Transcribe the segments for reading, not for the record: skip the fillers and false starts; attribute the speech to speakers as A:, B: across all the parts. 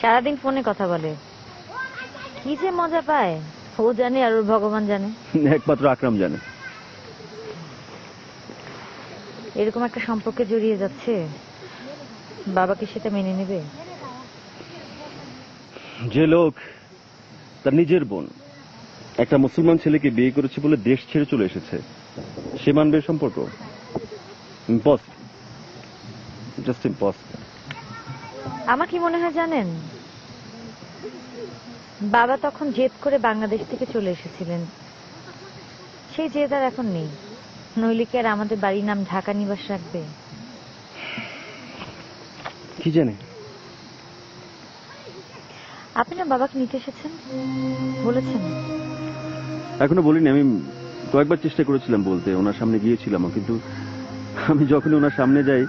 A: সারাদিন ফোনে কথা বলে, কি যে মজা পায় ও জানে আর ওর ভগবান জানে।
B: একমাত্র আকরাম জানে।
A: এরকম একটা সম্পর্কে জড়িয়ে যাচ্ছে, বাবা কি সেটা মেনে নেবে?
B: যে লোক তার নিজের বোন একটা মুসলমান ছেলেকে বিয়ে করেছে বলে দেশ ছেড়ে চলে এসেছে, সে মানবে সম্পর্ক? Impossible, just impossible.
A: আমার কি মনে হয় জানেন, বাবা তখন জেদ করে বাংলাদেশ থেকে চলে এসেছিলেন, সেই জেদ আর এখন নেই। নইলে কি আর আমাদের বাড়ির নাম ঢাকা নিবাস রাখবে?
B: কি জানে।
A: আপনি না বাবাকে নিতে এসেছেন বলেছেন?
B: এখনো বলিনি। আমি কয়েকবার চেষ্টা করেছিলাম বলতে, ওনার সামনে গিয়েছিলাম, কিন্তু আমি যখনই ওনার সামনে যাই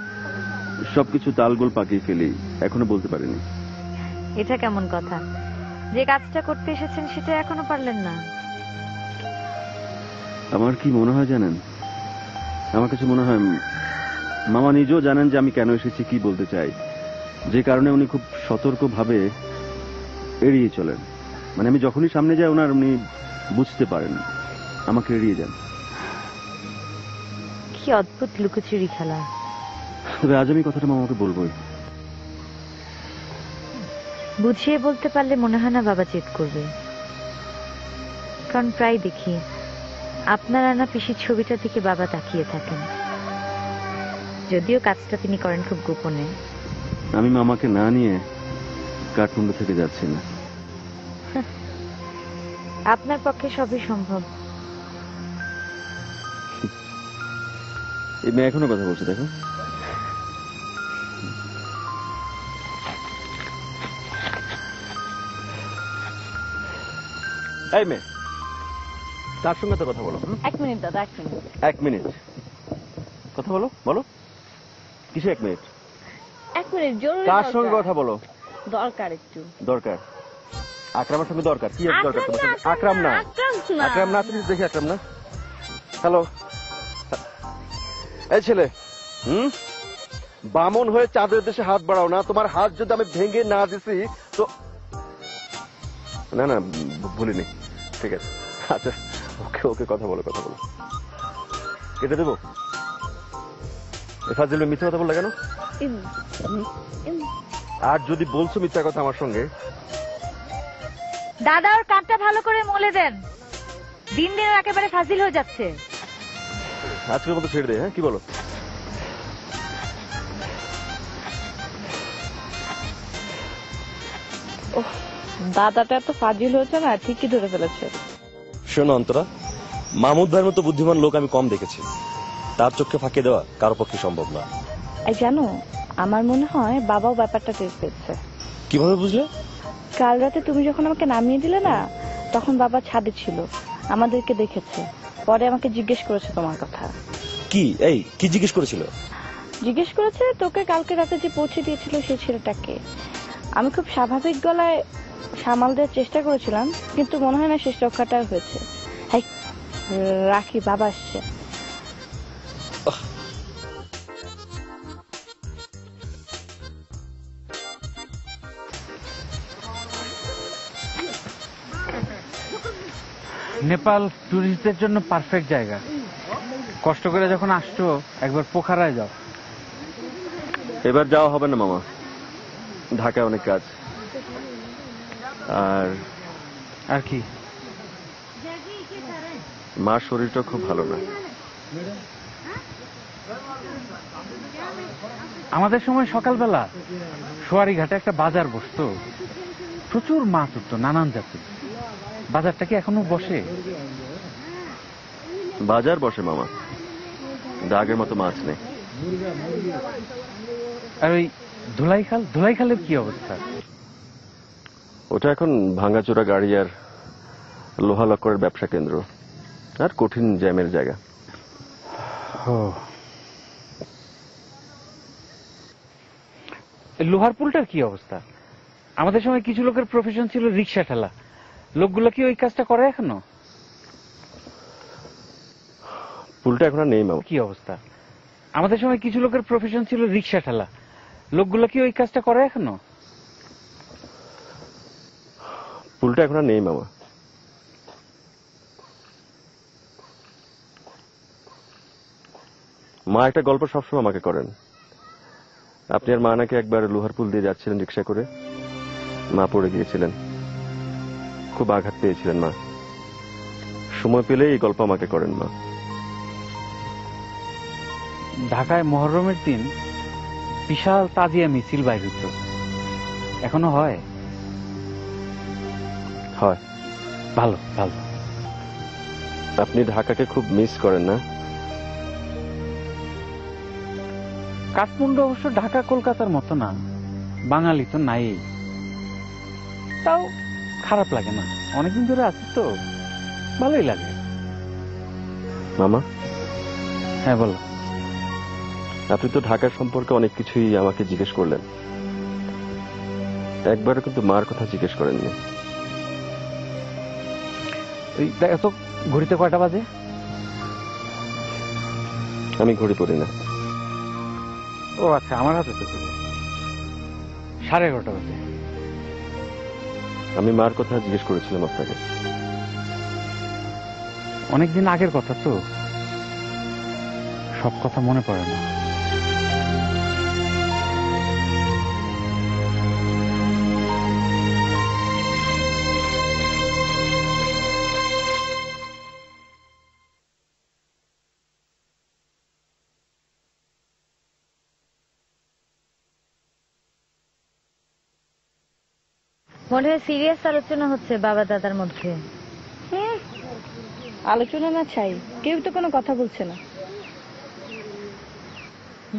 B: সবকিছু তালগোল পাকিয়ে ফেলি, এখনো বলতে পারিনি।
A: এটা কেমন কথা, যে কাজটা করতে এসেছেন সেটা এখনো পারলেন না?
B: আমার কি মনে হয় জানেন, আমার কাছে মনে হয় মামা নিজেও জানেন যে আমি কেন এসেছি, কি বলতে চাই, যে কারণে উনি খুব সতর্কভাবে এড়িয়ে চলেন। মানে আমি যখনই সামনে যাই ওনার উনি বুঝতে পারেন, আমাকে এড়িয়ে যান।
A: কি অদ্ভুত লুকোচুরি খেলা।
B: তবে আজ আমি কথাটা মামাকে বলবোই।
A: বুঝিয়ে বলতে পারলে মনে হয় না বাবা জেদ করবে, কারণ প্রায় দেখি আপনার আনা পিসির ছবিটার দিকে বাবা তাকিয়ে থাকেন, যদিও কাজটা তিনি করেন খুব গোপনে।
B: আমি মামাকে না নিয়ে কাঠমান্ডু থেকে যাচ্ছি না।
A: আপনার পক্ষে সবই সম্ভব।
B: এই মেয়ে এখনো কথা বলছে, দেখো। এই মেয়ে, তার সঙ্গে তো কথা বলো।
A: 1 মিনিট দাদা, 1 মিনিট।
B: 1 মিনিট কথা বলো, বলো কিসে 1 মিনিট?
A: 1 মিনিট জরুরি।
B: কার সঙ্গে কথা বলো?
A: দরকার একটু।
B: দরকার আকরামের সঙ্গে দরকার। কি দরকার তোমার সঙ্গে? আকরাম না, আকরাম না, তুমি দেখি আকরাম না। হ্যালো, এই ছেলে, বামন হয়ে চাঁদের দেশে হাত বাড়াও না। তোমার হাত যদি আমি ভেঙে না দিছি তো। না না, ভুলিনি। ঠিক আছে, আচ্ছা, ওকে ওকে, কথা বলো, কথা বলো। কেটে দেবো? ফাজিল মিথ্যা কথা বললে কেন? আর যদি বলছো মিথ্যা কথা আমার সঙ্গে।
A: দাদা ওর কানটা ভালো করে মলে দেন, দিন দিন একেবারে ফাজিল হয়ে যাচ্ছে।
B: আজকের মতো ছেড়ে দে, হ্যাঁ কি বলো?
A: দাদাটা এত ফাজিল হয়েছে না, ঠিকই ধরে ফেলেছে।
C: শোনো অন্তরা, মাহমুদ ভাইয়ের মতো বুদ্ধিমান লোক আমি কম দেখেছি। তার চোখে ফাঁকি দেওয়া কারো পক্ষে সম্ভব না।
A: জানো, আমার মনে হয় বাবাও ব্যাপারটা টের পেয়েছে।
C: কিভাবে বুঝলে?
A: কাল রাতে তুমি যখন আমাকে নামিয়ে দিলে না, তখন বাবা ছাদে ছিল, আমাদেরকে দেখেছে, পরে আমাকে জিজ্ঞেস করেছে তোমার কথা।
C: কি? এই কি জিজ্ঞেস করেছিল?
A: জিজ্ঞেস করেছে তোকে কালকে রাতে যে পৌঁছে দিয়েছিল সেই ছেলেটাকে। আমি খুব স্বাভাবিক গলায় সামাল দেওয়ার চেষ্টা করেছিলাম, কিন্তু মনে হয় না শেষ রক্ষাটা হয়েছে। রাখি, বাবা আসছে।
D: নেপাল টুরিস্টদের জন্য পারফেক্ট জায়গা। কষ্ট করে যখন আসছো একবার পোখারায় যাও।
B: এবার যাওয়া হবে না মামা, ঢাকায় অনেক কাজ।
D: আর কি,
B: মার শরীরটা খুব ভালো না।
D: আমাদের সময় সকালবেলা সোয়ারি ঘাটে একটা বাজার বসতো, প্রচুর মাছ উঠতো নানান জাতির। বাজারটা কি এখনো বসে?
B: বাজার বসে মামা, আগের মতো মাছ নেই।
D: আর ওই ধুলাইখাল, ধুলাইখালের কি অবস্থা?
B: ওটা এখন ভাঙাচোরা গাড়ি আর লোহা লক্করের ব্যবসা কেন্দ্র, আর কঠিন জ্যামের জায়গা।
D: লোহার পুলটার কি অবস্থা? আমাদের সময় কিছু লোকের প্রফেশন ছিল রিক্সা ঠেলা। লোকগুলো কি ওই কাজটা করে এখনো?
C: পুলটা এখন আর নেই মামা।
D: কি অবস্থা? আমাদের সময় কিছু লোকের প্রফেশন ছিল রিক্সা ঠেলা। লোকগুলো কি ওই কাজটা করে এখনো?
C: পুলটা এখন আর নেই মামা। মা একটা গল্প সবসময় আমাকে করেন। আপনি আর মা নাকি একবার লোহার পুল দিয়ে যাচ্ছিলেন রিক্সা করে, মা পড়ে গিয়েছিলেন, খুব আঘাত পেয়েছিলেন মা। সময় পেলে এই গল্প আমাকে করেন মা।
D: ঢাকায় মহরমের দিন বিশাল তাজিয়া মিছিল বাইর হতো, এখনো হয়?
C: হয়।
D: ভালো ভালো।
C: আপনি ঢাকাকে খুব মিস করেন না?
D: কাঠমান্ডু অবশ্য ঢাকা কলকাতার মতো না, বাঙালি তো নাই, তাও খারাপ লাগে না। অনেকদিন ধরে আছি তো, ভালোই লাগে।
C: মামা,
D: হ্যাঁ বলো।
C: আপনি তো ঢাকার সম্পর্কে অনেক কিছুই আমাকে জিজ্ঞেস করলেন, একবারও কিন্তু মার কথা জিজ্ঞেস করেননি।
D: এত ঘড়িতে কয়টা বাজে?
C: আমি ঘড়ি পড়ি না।
D: ও আচ্ছা, আমার হাতে তো 11:30 বাজে।
C: আমি মার কথা জিজ্ঞেস করেছিলাম আপনাকে।
D: অনেকদিন আগের কথা তো, সব কথা মনে পড়ে না।
A: মনে হয় সিরিয়াস আলোচনা হচ্ছে বাবা দাদার মধ্যে।
E: আলোচনা না চাই, কেউ তো কোনো কথা বলছে না।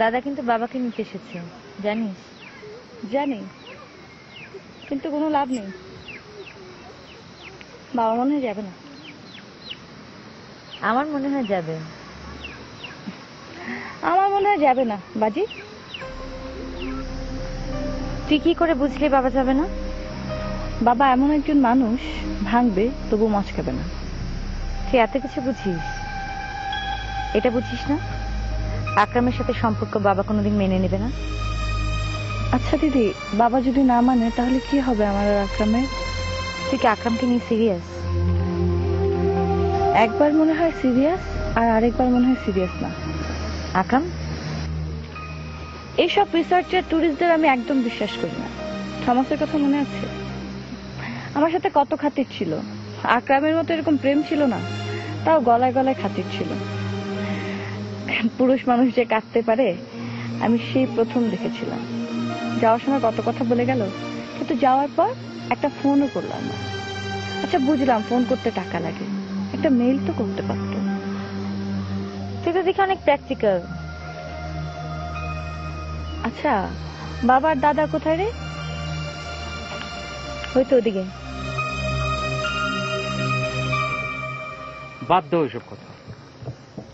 A: দাদা কিন্তু বাবাকে নিতে এসেছে, জানিস?
E: জানি, কিন্তু কোনো লাভ নেই। বাবা মনে হয় যাবে না।
A: আমার মনে হয় যাবে।
E: আমার মনে হয় যাবে না। বাজি,
A: তুই কি করে বুঝলি বাবা যাবে না?
E: বাবা এমন একজন মানুষ, ভাঙবে তবু মচকাবে না।
A: তুই এত কিছু বুঝিস, এটা বুঝিস না আকরামের সাথে সম্পর্ক বাবা কোনোদিন মেনে নেবে না?
E: আচ্ছা দিদি, বাবা যদি না মানে তাহলে কি হবে আমার আর আকরামের?
A: তুই কি আকরামকে নিয়ে সিরিয়াস?
E: একবার মনে হয় সিরিয়াস, আর আরেকবার মনে হয় সিরিয়াস না।
A: আকরাম,
E: এইসব রিসার্চার ট্যুরিস্টদের আমি একদম বিশ্বাস করি না। থমাসের কথা মনে আছে? আমার সাথে কত খাতির ছিল। আকরামের মতো এরকম প্রেম ছিল না, তাও গলায় গলায় খাতির ছিল। পুরুষ মানুষ যে কাঁদতে পারে আমি সেই প্রথম দেখেছিলাম। যাওয়ার সময় কত কথা বলে গেল, কিন্তু যাওয়ার পর একটা ফোনও করলাম না। আচ্ছা বুঝলাম ফোন করতে টাকা লাগে, একটা মেইল তো করতে পারতো।
A: তুই তো দেখি অনেক প্র্যাকটিক্যাল।
E: আচ্ছা বাবার দাদা কোথায় রে?
A: হয়তো ওদিকে।
D: বাদ দাও ওইসব কথা,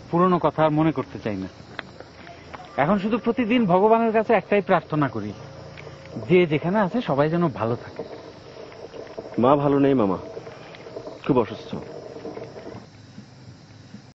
D: পুরনো কথা আর মনে করতে চাই না। এখন শুধু প্রতিদিন ভগবানের কাছে একটাই প্রার্থনা করি, যে যেখানে আছে সবাই যেন ভালো থাকে।
C: মা ভালো নেই মামা, খুব অসুস্থ।